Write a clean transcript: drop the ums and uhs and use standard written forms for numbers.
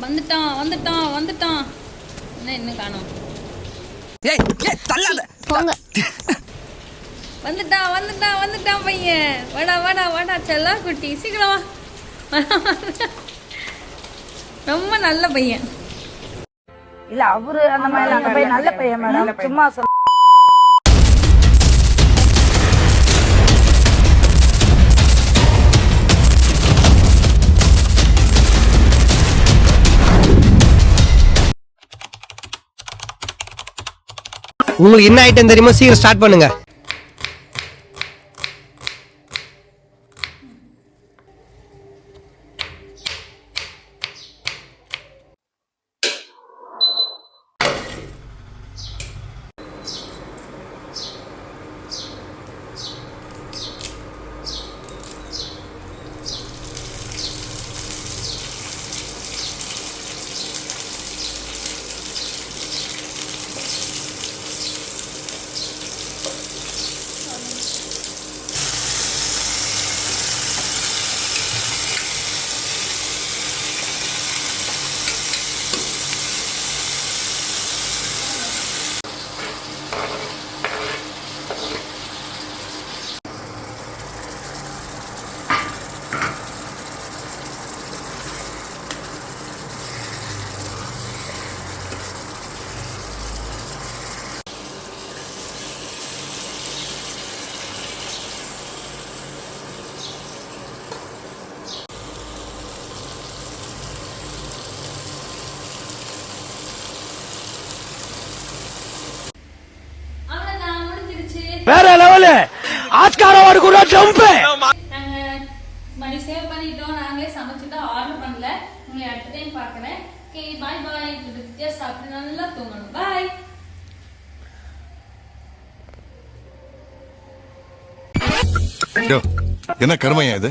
வந்துட்டான் வந்துட்டான் வந்துட்டான். என்ன இன்னும் காணோம். போங்க. வந்துட்டான் வந்துட்டான் வந்துட்டான் பையன். வாடா வாடா வாடா செல்லா குட்டி சீக்கிரமா. ரொம்ப நல்ல பையன். இல்ல அவரு அந்த மாதிரி நல்ல பையன் மேடம். சும்மா சொல்ல. உங்களுக்கு என்ன ஐட்டம் தெரியுமா? சீக்கிரம் ஸ்டார்ட் பண்ணுங்க. வேற லெவலு ஆஸ்கார் அவார்டு கூட ஜம்ப். நாங்க மணி சேவ் பண்ணிட்டோம். நாங்களே சமைச்சுட்டோம். ஆர்டர் பண்ணல. உங்களை அடுத்த டைம் பார்க்குறேன். ஓகே பாய் பாய். வித்தியா சாப்பிட்டு நல்லா தூங்கணும். பாய். என்ன கருமையா இது?